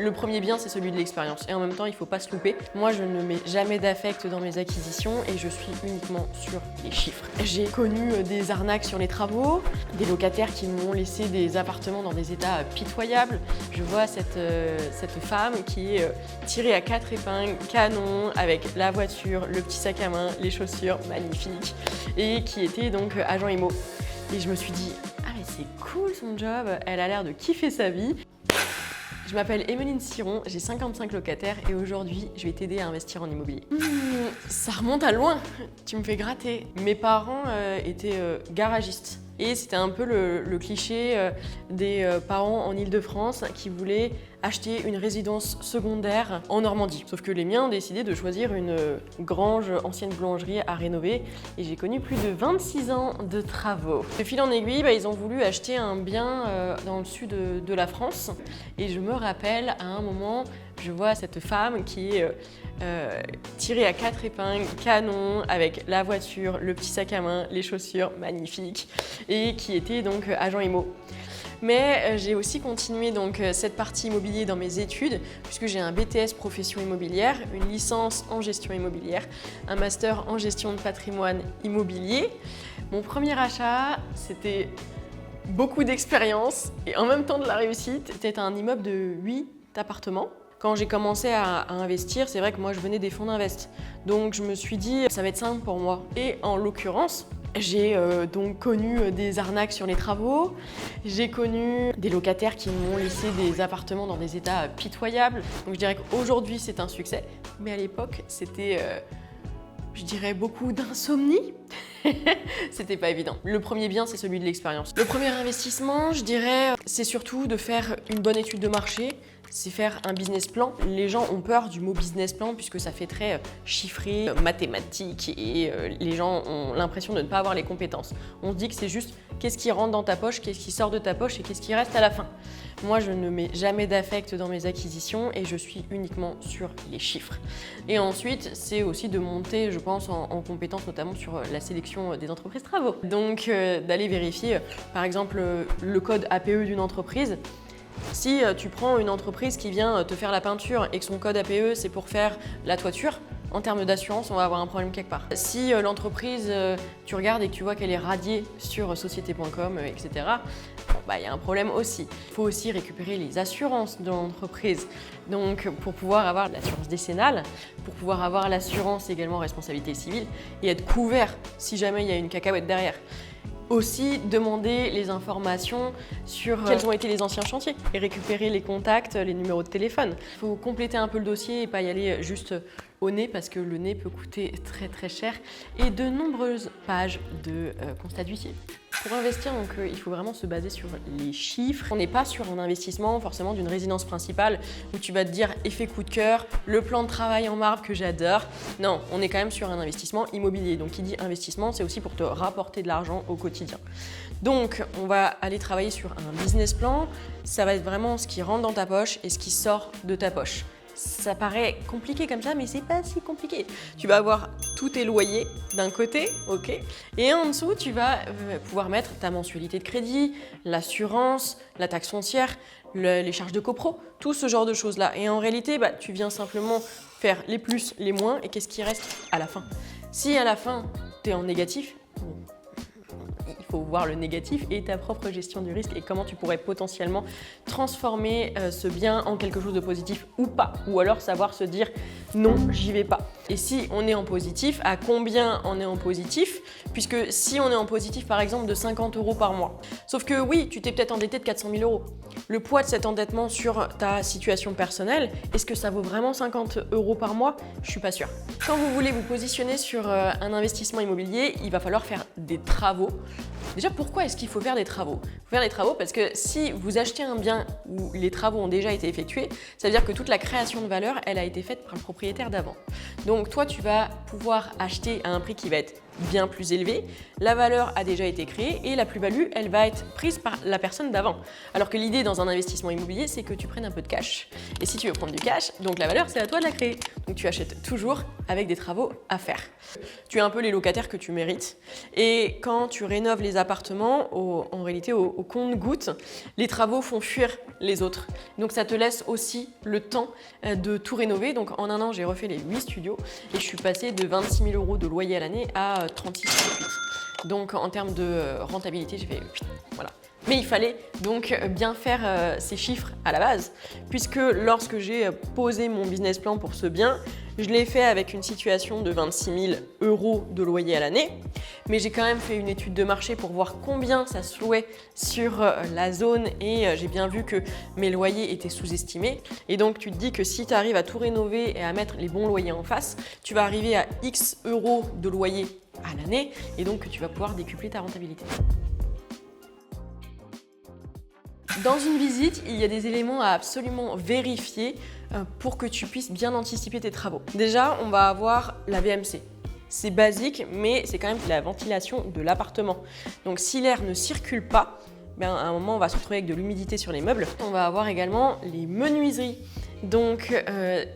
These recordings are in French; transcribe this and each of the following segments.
Le premier bien, c'est celui de l'expérience. Et en même temps, il ne faut pas se louper. Moi, je ne mets jamais d'affect dans mes acquisitions et je suis uniquement sur les chiffres. J'ai connu des arnaques sur les travaux, des locataires qui m'ont laissé des appartements dans des états pitoyables. Je vois cette femme qui est tirée à 4 épingles, canon, avec la voiture, le petit sac à main, les chaussures magnifiques, et qui était donc agent IMO. Et je me suis dit, ah mais c'est cool son job, elle a l'air de kiffer sa vie. Je m'appelle Emeline Siron, j'ai 55 locataires et aujourd'hui, je vais t'aider à investir en immobilier. Ça remonte à loin, tu me fais gratter. Mes parents étaient garagistes et c'était un peu le cliché des parents en Île-de-France qui voulaient acheter une résidence secondaire en Normandie. Sauf que les miens ont décidé de choisir une grange, ancienne boulangerie à rénover et j'ai connu plus de 26 ans de travaux. De fil en aiguille, ils ont voulu acheter un bien dans le sud de la France et je me rappelle à un moment, je vois cette femme qui est tirée à 4 épingles, canon, avec la voiture, le petit sac à main, les chaussures magnifiques et qui était donc agent IMO. Mais j'ai aussi continué donc cette partie immobilier dans mes études puisque j'ai un BTS profession immobilière, une licence en gestion immobilière, un master en gestion de patrimoine immobilier. Mon premier achat, c'était beaucoup d'expérience et en même temps de la réussite. C'était un immeuble de 8 appartements. Quand j'ai commencé à investir, c'est vrai que moi je venais des fonds d'invest. Donc je me suis dit, ça va être simple pour moi. Et en l'occurrence, j'ai donc connu des arnaques sur les travaux, j'ai connu des locataires qui m'ont laissé des appartements dans des états pitoyables. Donc je dirais qu'aujourd'hui c'est un succès, mais à l'époque c'était, je dirais, beaucoup d'insomnie. C'était pas évident. Le premier bien, c'est celui de l'expérience. Le premier investissement, je dirais, c'est surtout de faire une bonne étude de marché, c'est faire un business plan. Les gens ont peur du mot business plan puisque ça fait très chiffré, mathématique et les gens ont l'impression de ne pas avoir les compétences. On se dit que c'est juste qu'est-ce qui rentre dans ta poche, qu'est-ce qui sort de ta poche et qu'est-ce qui reste à la fin. Moi, je ne mets jamais d'affect dans mes acquisitions et je suis uniquement sur les chiffres. Et ensuite, c'est aussi de monter, je pense, en compétences, notamment sur la sélection des entreprises travaux. Donc, d'aller vérifier, par exemple, le code APE d'une entreprise. Si tu prends une entreprise qui vient te faire la peinture et que son code APE, c'est pour faire la toiture, en termes d'assurance, on va avoir un problème quelque part. Si l'entreprise, tu regardes et que tu vois qu'elle est radiée sur société.com, etc., il y a un problème aussi. Il faut aussi récupérer les assurances de l'entreprise. Donc, pour pouvoir avoir l'assurance décennale, pour pouvoir avoir l'assurance également responsabilité civile et être couvert si jamais il y a une cacahuète derrière. Aussi, demander les informations sur quels ont été les anciens chantiers et récupérer les contacts, les numéros de téléphone. Il faut compléter un peu le dossier et pas y aller juste au nez parce que le nez peut coûter très très cher et de nombreuses pages de constat d'huissier. Pour investir, donc, il faut vraiment se baser sur les chiffres. On n'est pas sur un investissement forcément d'une résidence principale où tu vas te dire effet coup de cœur, le plan de travail en marbre que j'adore. Non, on est quand même sur un investissement immobilier. Donc qui dit investissement, c'est aussi pour te rapporter de l'argent au quotidien. Donc on va aller travailler sur un business plan. Ça va être vraiment ce qui rentre dans ta poche et ce qui sort de ta poche. Ça paraît compliqué comme ça, mais c'est pas si compliqué. Tu vas avoir tous tes loyers d'un côté, ok, et en dessous, tu vas pouvoir mettre ta mensualité de crédit, l'assurance, la taxe foncière, les charges de copro, tout ce genre de choses-là. Et en réalité, tu viens simplement faire les plus, les moins, et qu'est-ce qui reste à la fin. Si à la fin, tu es en négatif, il faut voir le négatif et ta propre gestion du risque et comment tu pourrais potentiellement transformer ce bien en quelque chose de positif ou pas. Ou alors savoir se dire non, j'y vais pas. Et si on est en positif, à combien on est en positif? Puisque si on est en positif par exemple de 50 € par mois. Sauf que oui, tu t'es peut-être endetté de 400 000 €. Le poids de cet endettement sur ta situation personnelle, est-ce que ça vaut vraiment 50 € par mois? Je suis pas sûre. Quand vous voulez vous positionner sur un investissement immobilier, il va falloir faire des travaux. Déjà, pourquoi est-ce qu'il faut faire des travaux? Il faut faire des travaux parce que si vous achetez un bien où les travaux ont déjà été effectués, ça veut dire que toute la création de valeur, elle a été faite par le propriétaire d'avant. Donc toi, tu vas pouvoir acheter à un prix qui va être bien plus élevé, la valeur a déjà été créée et la plus-value, elle va être prise par la personne d'avant. Alors que l'idée dans un investissement immobilier, c'est que tu prennes un peu de cash. Et si tu veux prendre du cash, donc la valeur, c'est à toi de la créer. Donc tu achètes toujours avec des travaux à faire. Tu es un peu les locataires que tu mérites. Et quand tu rénoves les appartements, en réalité, au compte-gouttes, les travaux font fuir les autres. Donc ça te laisse aussi le temps de tout rénover. Donc en un an, j'ai refait les 8 studios et je suis passée de 26 000 € de loyer à l'année à 36,8. Donc en termes de rentabilité, j'ai fait voilà. Mais il fallait donc bien faire ces chiffres à la base, puisque lorsque j'ai posé mon business plan pour ce bien, je l'ai fait avec une situation de 26 000 € de loyer à l'année, mais j'ai quand même fait une étude de marché pour voir combien ça se louait sur la zone et j'ai bien vu que mes loyers étaient sous-estimés. Et donc tu te dis que si tu arrives à tout rénover et à mettre les bons loyers en face, tu vas arriver à X euros de loyer à l'année et donc que tu vas pouvoir décupler ta rentabilité. Dans une visite, il y a des éléments à absolument vérifier pour que tu puisses bien anticiper tes travaux. Déjà, on va avoir la VMC. C'est basique, mais c'est quand même la ventilation de l'appartement. Donc si l'air ne circule pas, à un moment, on va se retrouver avec de l'humidité sur les meubles. On va avoir également les menuiseries. Donc,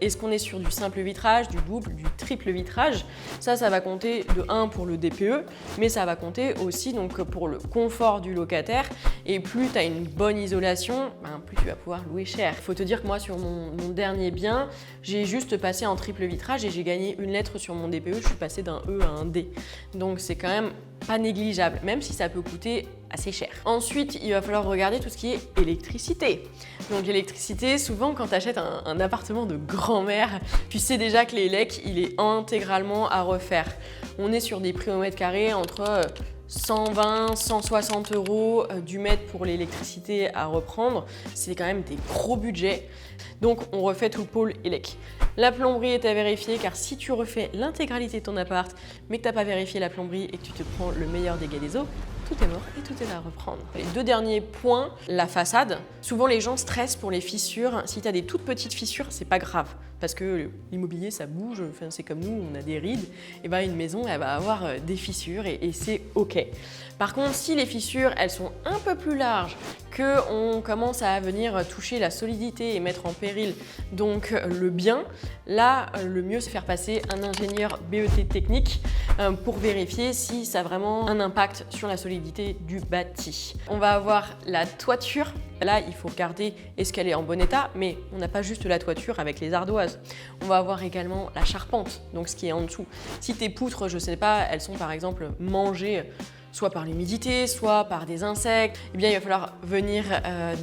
est-ce qu'on est sur du simple vitrage, du double, du triple vitrage? Ça va compter de 1 pour le DPE, mais ça va compter aussi donc, pour le confort du locataire. Et plus tu as une bonne isolation, plus tu vas pouvoir louer cher. Il faut te dire que moi, sur mon dernier bien, j'ai juste passé en triple vitrage et j'ai gagné une lettre sur mon DPE. Je suis passée d'un E à un D. Donc, c'est quand même pas négligeable, même si ça peut coûter assez cher. Ensuite, il va falloir regarder tout ce qui est électricité. Donc l'électricité, souvent quand tu achètes un appartement de grand-mère, tu sais déjà que l'élec, il est intégralement à refaire. On est sur des prix au mètre carré entre 120, 160 € du mètre pour l'électricité à reprendre. C'est quand même des gros budgets. Donc on refait tout le pôle élec. La plomberie est à vérifier car si tu refais l'intégralité de ton appart mais que tu n'as pas vérifié la plomberie et que tu te prends le meilleur dégât des eaux, tout est mort et tout est à reprendre. Les 2 derniers points, la façade. Souvent les gens stressent pour les fissures. Si tu as des toutes petites fissures, c'est pas grave parce que l'immobilier ça bouge, enfin, c'est comme nous, on a des rides. Et une maison elle va avoir des fissures et c'est ok. Par contre, si les fissures elles sont un peu plus larges, qu'on commence à venir toucher la solidité et mettre en péril donc le bien, là le mieux c'est faire passer un ingénieur BET technique pour vérifier si ça a vraiment un impact sur la solidité du bâti. On va avoir la toiture. Là, il faut regarder est-ce qu'elle est en bon état, mais on n'a pas juste la toiture avec les ardoises. On va avoir également la charpente, donc ce qui est en dessous. Si tes poutres, je ne sais pas, elles sont par exemple mangées soit par l'humidité, soit par des insectes, il va falloir venir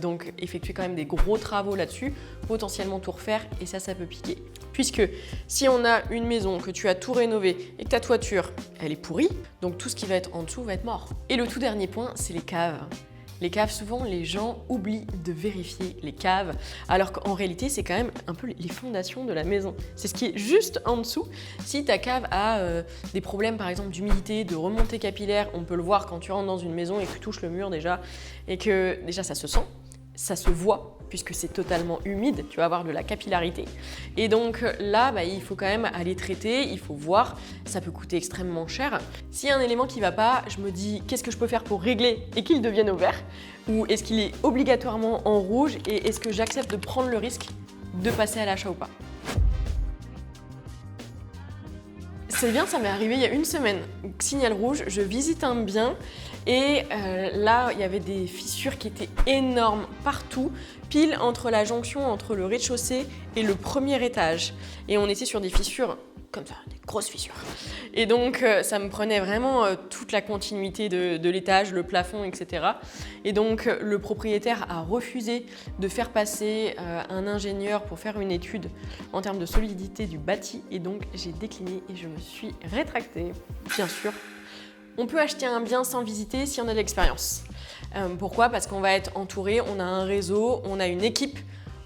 donc effectuer quand même des gros travaux là-dessus, potentiellement tout refaire et ça peut piquer. Puisque si on a une maison, que tu as tout rénové et que ta toiture, elle est pourrie, donc tout ce qui va être en dessous va être mort. Et le tout dernier point, c'est les caves. Les caves, souvent, les gens oublient de vérifier les caves, alors qu'en réalité, c'est quand même un peu les fondations de la maison. C'est ce qui est juste en dessous. Si ta cave a des problèmes, par exemple, d'humidité, de remontée capillaire, on peut le voir quand tu rentres dans une maison et que tu touches le mur déjà, et que déjà ça se sent, ça se voit, puisque c'est totalement humide, tu vas avoir de la capillarité. Et donc là, il faut quand même aller traiter, il faut voir, ça peut coûter extrêmement cher. S'il y a un élément qui ne va pas, je me dis qu'est-ce que je peux faire pour régler et qu'il devienne au vert? Ou est-ce qu'il est obligatoirement en rouge et est-ce que j'accepte de prendre le risque de passer à l'achat ou pas? C'est bien, ça m'est arrivé il y a une semaine. Signal rouge, je visite un bien et là, il y avait des fissures qui étaient énormes partout, pile entre la jonction entre le rez-de-chaussée et le premier étage. Et on était sur des fissures comme ça, des grosses fissures. Et donc, ça me prenait vraiment toute la continuité de l'étage, le plafond, etc. Et donc, le propriétaire a refusé de faire passer un ingénieur pour faire une étude en termes de solidité du bâti. Et donc, j'ai décliné et je me suis rétractée. Bien sûr, on peut acheter un bien sans visiter si on a de l'expérience. Pourquoi? Parce qu'on va être entouré, on a un réseau, on a une équipe.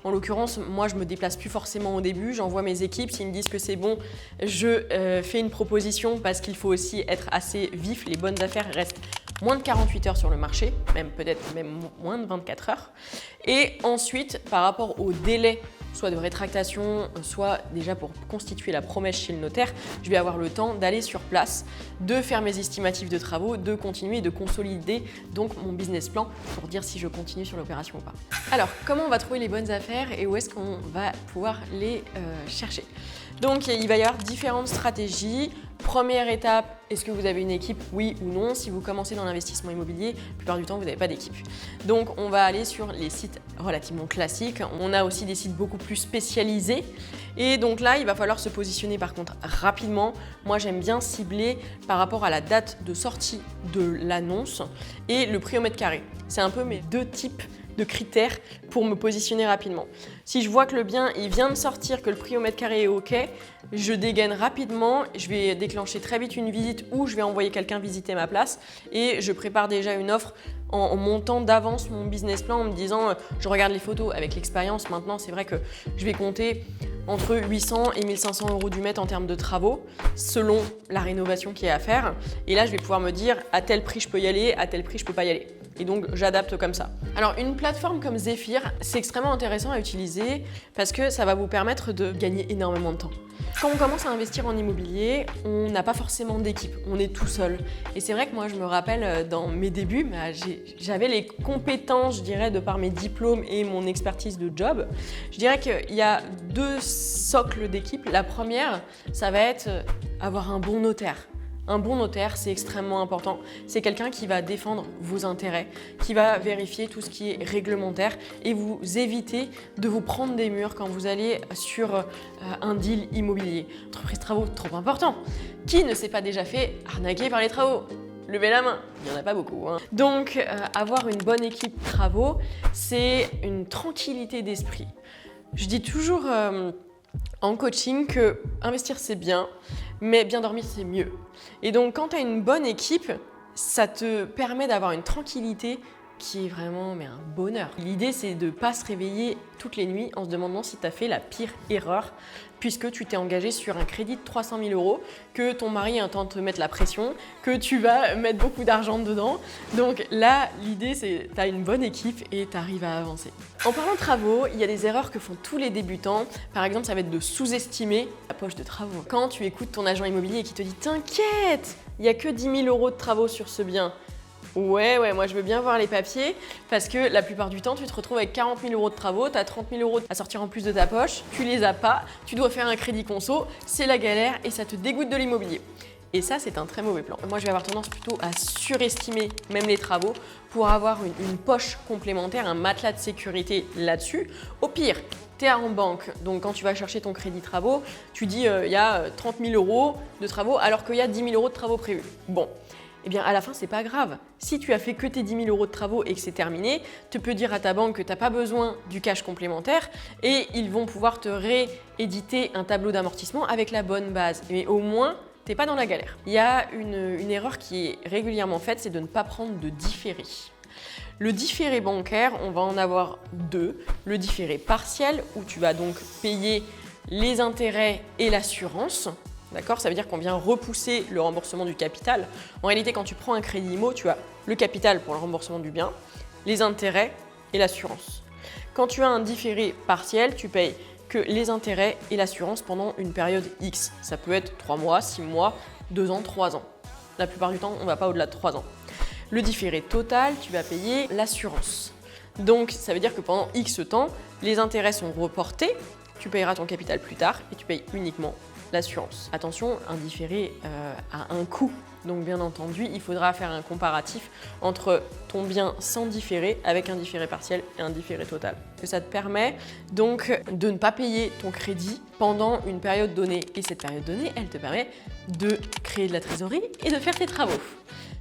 En l'occurrence, moi, je me déplace plus forcément au début, j'envoie mes équipes, s'ils me disent que c'est bon, je fais une proposition parce qu'il faut aussi être assez vif. Les bonnes affaires restent moins de 48 heures sur le marché, peut-être moins de 24 heures. Et ensuite, par rapport au délai soit de rétractation, soit déjà pour constituer la promesse chez le notaire, je vais avoir le temps d'aller sur place, de faire mes estimatifs de travaux, de continuer et de consolider donc mon business plan pour dire si je continue sur l'opération ou pas. Alors, comment on va trouver les bonnes affaires et où est-ce qu'on va pouvoir les chercher? Donc, il va y avoir différentes stratégies. Première étape, est-ce que vous avez une équipe? Oui ou non. Si vous commencez dans l'investissement immobilier, la plupart du temps, vous n'avez pas d'équipe. Donc, on va aller sur les sites relativement classiques. On a aussi des sites beaucoup plus spécialisés. Et donc là, il va falloir se positionner par contre rapidement. Moi, j'aime bien cibler par rapport à la date de sortie de l'annonce et le prix au mètre carré. C'est un peu mes deux types de critères pour me positionner rapidement. Si je vois que le bien il vient de sortir, que le prix au mètre carré est OK, je dégaine rapidement, je vais déclencher très vite une visite ou je vais envoyer quelqu'un visiter ma place et je prépare déjà une offre en montant d'avance mon business plan en me disant je regarde les photos avec l'expérience. Maintenant, c'est vrai que je vais compter entre 800 et 1500 euros du mètre en termes de travaux selon la rénovation qui est à faire. Et là, je vais pouvoir me dire à tel prix je peux y aller, à tel prix je peux pas y aller. Et donc, j'adapte comme ça. Alors, une plateforme comme Zephyr, c'est extrêmement intéressant à utiliser parce que ça va vous permettre de gagner énormément de temps. Quand on commence à investir en immobilier, on n'a pas forcément d'équipe, on est tout seul. Et c'est vrai que moi, je me rappelle dans mes débuts, j'avais les compétences, je dirais, de par mes diplômes et mon expertise de job. Je dirais qu'il y a deux socles d'équipe. La première, ça va être avoir un bon notaire. Un bon notaire, c'est extrêmement important. C'est quelqu'un qui va défendre vos intérêts, qui va vérifier tout ce qui est réglementaire et vous éviter de vous prendre des murs quand vous allez sur un deal immobilier. Entreprise travaux, trop important. Qui ne s'est pas déjà fait arnaquer par les travaux? Levez la main, il n'y en a pas beaucoup. Donc, avoir une bonne équipe travaux, c'est une tranquillité d'esprit. Je dis toujours en coaching que investir c'est bien, mais bien dormir c'est mieux. Et donc quand tu as une bonne équipe, ça te permet d'avoir une tranquillité qui est vraiment un bonheur. L'idée c'est de ne pas se réveiller toutes les nuits en se demandant si tu as fait la pire erreur puisque tu t'es engagé sur un crédit de 300 000 euros, que ton mari est en train de te mettre la pression, que tu vas mettre beaucoup d'argent dedans. Donc là, l'idée c'est tu as une bonne équipe et tu arrives à avancer. En parlant de travaux, il y a des erreurs que font tous les débutants. Par exemple, ça va être de sous-estimer la poche de travaux. Quand tu écoutes ton agent immobilier qui te dit « T'inquiète, il n'y a que 10 000 euros de travaux sur ce bien », Ouais, moi je veux bien voir les papiers parce que la plupart du temps tu te retrouves avec 40 000 euros de travaux, tu as 30 000 euros à sortir en plus de ta poche, tu les as pas, tu dois faire un crédit conso, c'est la galère et ça te dégoûte de l'immobilier. Et ça, c'est un très mauvais plan. Moi, je vais avoir tendance plutôt à surestimer même les travaux pour avoir une poche complémentaire, un matelas de sécurité là-dessus. Au pire, tu es en banque, donc quand tu vas chercher ton crédit travaux, tu dis il y a 30 000 euros de travaux alors qu'il y a 10 000 euros de travaux prévus. Bon. Eh bien, à la fin, c'est pas grave. Si tu as fait que tes 10 000 euros de travaux et que c'est terminé, tu peux dire à ta banque que tu n'as pas besoin du cash complémentaire et ils vont pouvoir te rééditer un tableau d'amortissement avec la bonne base. Mais au moins, tu n'es pas dans la galère. Il y a une erreur qui est régulièrement faite, c'est de ne pas prendre de différé. Le différé bancaire, on va en avoir deux. Le différé partiel, où tu vas donc payer les intérêts et l'assurance. D'accord? Ça veut dire qu'on vient repousser le remboursement du capital. En réalité, quand tu prends un crédit IMO, tu as le capital pour le remboursement du bien, les intérêts et l'assurance. Quand tu as un différé partiel, tu payes que les intérêts et l'assurance pendant une période X. Ça peut être 3 mois, 6 mois, 2 ans, 3 ans. La plupart du temps, on ne va pas au-delà de 3 ans. Le différé total, tu vas payer l'assurance. Donc, ça veut dire que pendant X temps, les intérêts sont reportés, tu payeras ton capital plus tard et tu payes uniquement l'assurance. Attention, un différé a un coût. Donc bien entendu, il faudra faire un comparatif entre ton bien sans différé avec un différé partiel et un différé total. Ça te permet donc de ne pas payer ton crédit pendant une période donnée. Et cette période donnée, elle te permet de créer de la trésorerie et de faire tes travaux.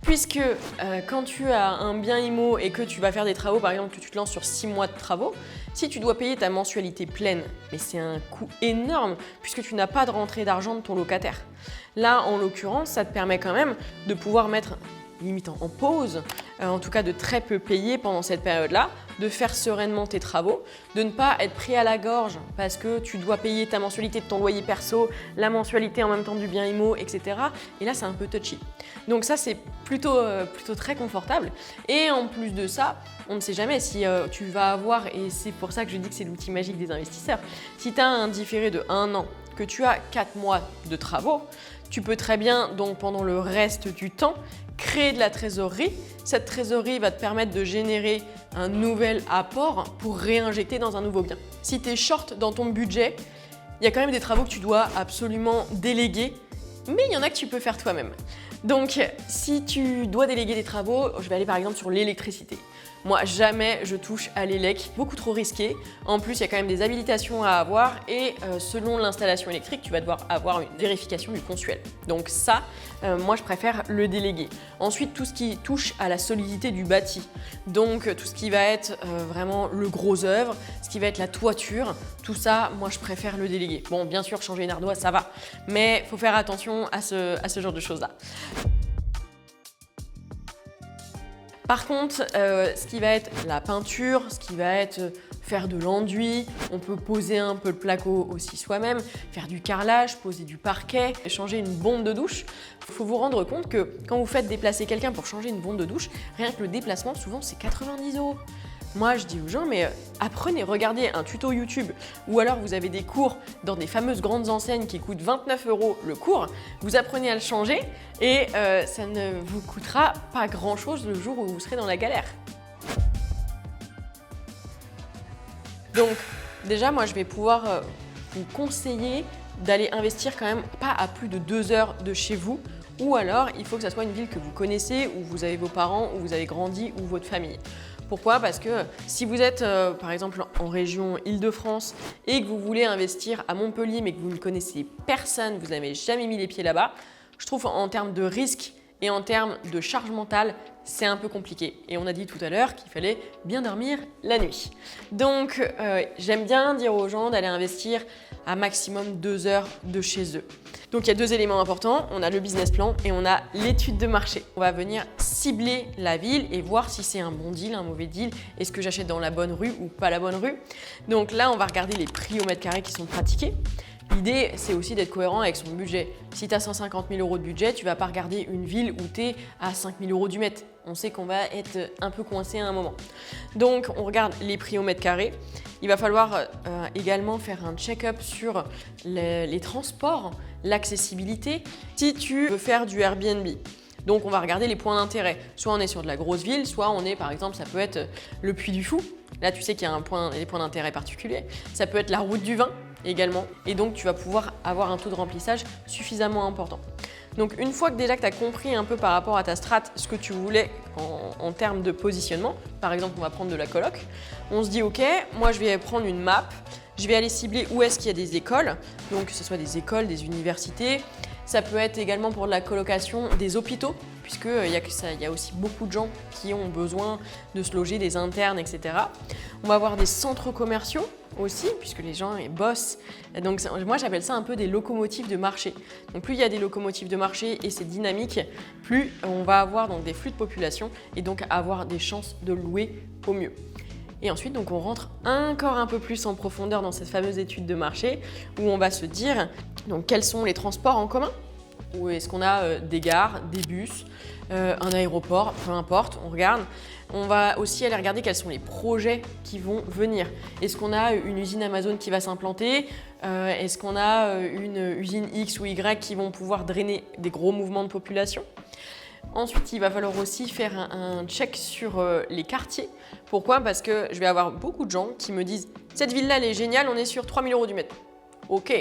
Puisque quand tu as un bien IMO et que tu vas faire des travaux, par exemple que tu te lances sur 6 mois de travaux, si tu dois payer ta mensualité pleine, mais c'est un coût énorme puisque tu n'as pas de rentrée d'argent de ton locataire. Là, en l'occurrence, ça te permet quand même de pouvoir mettre limite en pause, en tout cas de très peu payer pendant cette période-là, de faire sereinement tes travaux, de ne pas être pris à la gorge parce que tu dois payer ta mensualité de ton loyer perso, la mensualité en même temps du bien IMO, etc. Et là, c'est un peu touchy. Donc ça, c'est plutôt très confortable. Et en plus de ça, on ne sait jamais si tu vas avoir, et c'est pour ça que je dis que c'est l'outil magique des investisseurs, si tu as un différé de 1 an, que tu as 4 mois de travaux, tu peux très bien, donc pendant le reste du temps, créer de la trésorerie. Cette trésorerie va te permettre de générer un nouvel apport pour réinjecter dans un nouveau bien. Si tu es short dans ton budget, il y a quand même des travaux que tu dois absolument déléguer, mais il y en a que tu peux faire toi-même. Donc, si tu dois déléguer des travaux, je vais aller par exemple sur l'électricité. Moi, jamais je touche à l'élec, beaucoup trop risqué. En plus, il y a quand même des habilitations à avoir et selon l'installation électrique, tu vas devoir avoir une vérification du consuel. Donc ça, moi, je préfère le déléguer. Ensuite, tout ce qui touche à la solidité du bâti. Donc, tout ce qui va être vraiment le gros œuvre, ce qui va être la toiture, tout ça, moi, je préfère le déléguer. Bon, bien sûr, changer une ardoise, ça va, mais il faut faire attention à ce genre de choses-là. Par contre, ce qui va être la peinture, ce qui va être faire de l'enduit, on peut poser un peu le placo aussi soi-même, faire du carrelage, poser du parquet, changer une bombe de douche. Il faut vous rendre compte que quand vous faites déplacer quelqu'un pour changer une bombe de douche, rien que le déplacement, souvent, c'est 90 €. Moi, je dis aux gens, mais apprenez, regardez un tuto YouTube ou alors vous avez des cours dans des fameuses grandes enseignes qui coûtent 29 € le cours. Vous apprenez à le changer et ça ne vous coûtera pas grand-chose le jour où vous serez dans la galère. Donc, déjà, moi, je vais pouvoir vous conseiller d'aller investir quand même pas à plus de 2 heures de chez vous. Ou alors, il faut que ça soit une ville que vous connaissez, où vous avez vos parents, où vous avez grandi, ou votre famille. Pourquoi? Parce que si vous êtes par exemple en région Île-de-France et que vous voulez investir à Montpellier mais que vous ne connaissez personne, vous n'avez jamais mis les pieds là-bas, je trouve en termes de risque et en termes de charge mentale, c'est un peu compliqué. Et on a dit tout à l'heure qu'il fallait bien dormir la nuit. Donc j'aime bien dire aux gens d'aller investir à maximum 2 heures de chez eux. Donc il y a 2 éléments importants, on a le business plan et on a l'étude de marché. On va venir cibler la ville et voir si c'est un bon deal, un mauvais deal, est-ce que j'achète dans la bonne rue ou pas la bonne rue. Donc là, on va regarder les prix au mètre carré qui sont pratiqués. L'idée, c'est aussi d'être cohérent avec son budget. Si tu as 150 000 € de budget, tu ne vas pas regarder une ville où tu es à 5 000 € du mètre. On sait qu'on va être un peu coincé à un moment. Donc, on regarde les prix au mètre carré. Il va falloir également faire un check-up sur les transports, l'accessibilité. Si tu veux faire du Airbnb, donc on va regarder les points d'intérêt. Soit on est sur de la grosse ville, soit on est par exemple, ça peut être le Puy du Fou. Là, tu sais qu'il y a des points d'intérêt particuliers. Ça peut être la route du vin également. Et donc, tu vas pouvoir avoir un taux de remplissage suffisamment important. Donc, une fois que déjà que tu as compris un peu par rapport à ta strat ce que tu voulais en termes de positionnement, par exemple, on va prendre de la coloc, on se dit, OK, moi, je vais prendre une map, je vais aller cibler où est-ce qu'il y a des écoles, donc que ce soit des écoles, des universités. Ça peut être également pour de la colocation des hôpitaux, puisqu'il y a aussi beaucoup de gens qui ont besoin de se loger, des internes, etc. On va avoir des centres commerciaux aussi, puisque les gens bossent. Donc moi, j'appelle ça un peu des locomotives de marché. Donc plus il y a des locomotives de marché et c'est dynamique, plus on va avoir donc des flux de population et donc avoir des chances de louer au mieux. Et ensuite, donc, on rentre encore un peu plus en profondeur dans cette fameuse étude de marché où on va se dire donc, quels sont les transports en commun, ou est-ce qu'on a des gares, des bus, un aéroport, peu importe, on regarde. On va aussi aller regarder quels sont les projets qui vont venir. Est-ce qu'on a une usine Amazon qui va s'implanter? Est-ce qu'on a une usine X ou Y qui vont pouvoir drainer des gros mouvements de population? Ensuite, il va falloir aussi faire un check sur les quartiers. Pourquoi? Parce que je vais avoir beaucoup de gens qui me disent « Cette ville-là, elle est géniale, on est sur 3 000 € du mètre. » Ok,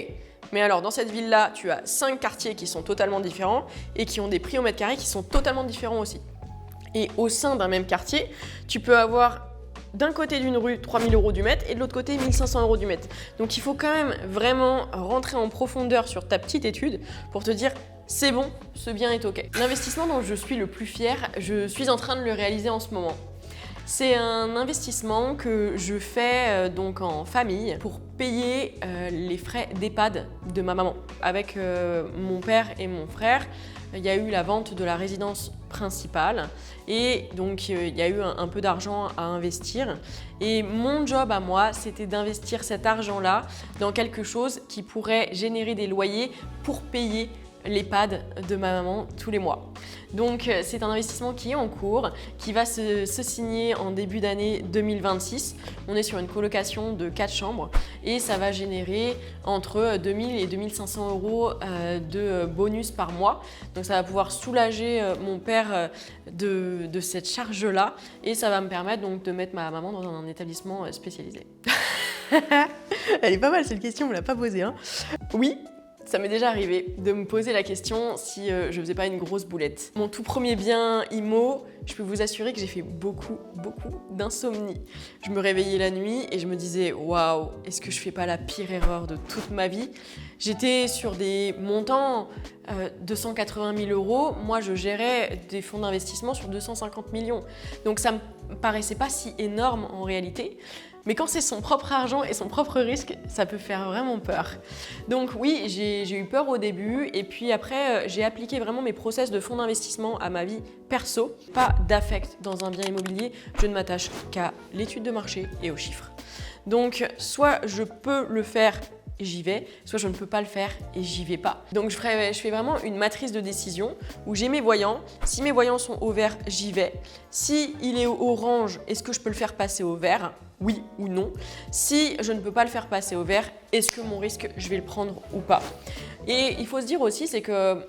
mais alors dans cette ville-là, tu as 5 quartiers qui sont totalement différents et qui ont des prix au mètre carré qui sont totalement différents aussi. Et au sein d'un même quartier, tu peux avoir d'un côté d'une rue 3 000 € du mètre et de l'autre côté 1 500 € du mètre. Donc il faut quand même vraiment rentrer en profondeur sur ta petite étude pour te dire c'est bon, ce bien est OK. L'investissement dont je suis le plus fière, je suis en train de le réaliser en ce moment. C'est un investissement que je fais donc en famille pour payer les frais d'EHPAD de ma maman. Avec mon père et mon frère, il y a eu la vente de la résidence principale et donc il y a eu un peu d'argent à investir. Et mon job à moi, c'était d'investir cet argent-là dans quelque chose qui pourrait générer des loyers pour payer l'EHPAD de ma maman tous les mois. Donc c'est un investissement qui est en cours, qui va se signer en début d'année 2026. On est sur une colocation de 4 chambres et ça va générer entre 2000 et 2500 euros de bonus par mois. Donc ça va pouvoir soulager mon père de cette charge-là et ça va me permettre donc de mettre ma maman dans un établissement spécialisé. Elle est pas mal cette question, on ne l'a pas posée. Hein. Oui. Ça m'est déjà arrivé de me poser la question si je faisais pas une grosse boulette. Mon tout premier bien IMO, je peux vous assurer que j'ai fait beaucoup d'insomnie. Je me réveillais la nuit et je me disais waouh, est-ce que je fais pas la pire erreur de toute ma vie? J'étais sur des montants 280 000 euros. Moi, je gérais des fonds d'investissement sur 250 millions. Donc ça me paraissait pas si énorme en réalité. Mais quand c'est son propre argent et son propre risque, ça peut faire vraiment peur. Donc oui, j'ai eu peur au début et puis après, j'ai appliqué vraiment mes process de fonds d'investissement à ma vie perso. Pas d'affect dans un bien immobilier, je ne m'attache qu'à l'étude de marché et aux chiffres. Donc soit je peux le faire et j'y vais, soit je ne peux pas le faire et j'y vais pas. Donc je fais vraiment une matrice de décision où j'ai mes voyants. Si mes voyants sont au vert, j'y vais. Si il est orange, est-ce que je peux le faire passer au vert? Oui ou non. Si je ne peux pas le faire passer au vert, est-ce que mon risque, je vais le prendre ou pas? Et il faut se dire aussi, c'est que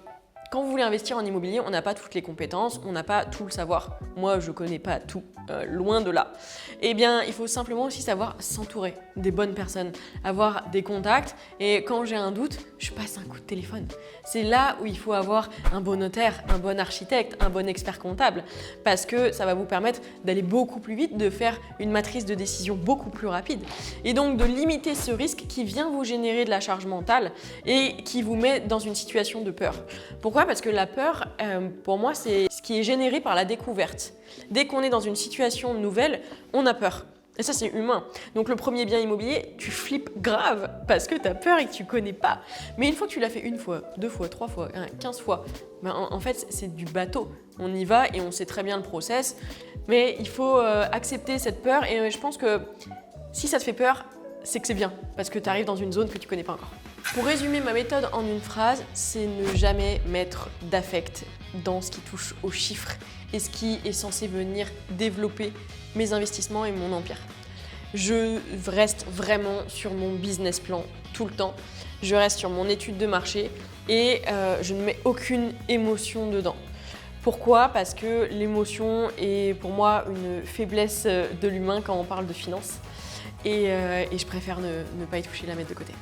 quand vous voulez investir en immobilier, on n'a pas toutes les compétences, on n'a pas tout le savoir. Moi, je ne connais pas tout, loin de là. Eh bien, il faut simplement aussi savoir s'entourer des bonnes personnes, avoir des contacts. Et quand j'ai un doute, je passe un coup de téléphone. C'est là où il faut avoir un bon notaire, un bon architecte, un bon expert comptable, parce que ça va vous permettre d'aller beaucoup plus vite, de faire une matrice de décision beaucoup plus rapide, et donc de limiter ce risque qui vient vous générer de la charge mentale et qui vous met dans une situation de peur. Pourquoi? Parce que la peur, pour moi, c'est ce qui est généré par la découverte. Dès qu'on est dans une situation nouvelle, on a peur. Et ça, c'est humain. Donc le premier bien immobilier, tu flippes grave parce que tu as peur et que tu connais pas. Mais une fois que tu l'as fait une fois, 2 fois, 3 fois, 15 fois, ben en fait, c'est du bateau. On y va et on sait très bien le process. Mais il faut accepter cette peur et je pense que si ça te fait peur, c'est que c'est bien parce que tu arrives dans une zone que tu connais pas encore. Pour résumer ma méthode en une phrase, c'est ne jamais mettre d'affect dans ce qui touche aux chiffres et ce qui est censé venir développer mes investissements et mon empire. Je reste vraiment sur mon business plan tout le temps. Je reste sur mon étude de marché et je ne mets aucune émotion dedans. Pourquoi? Parce que l'émotion est pour moi une faiblesse de l'humain quand on parle de finances et je préfère ne pas y toucher, la mettre de côté.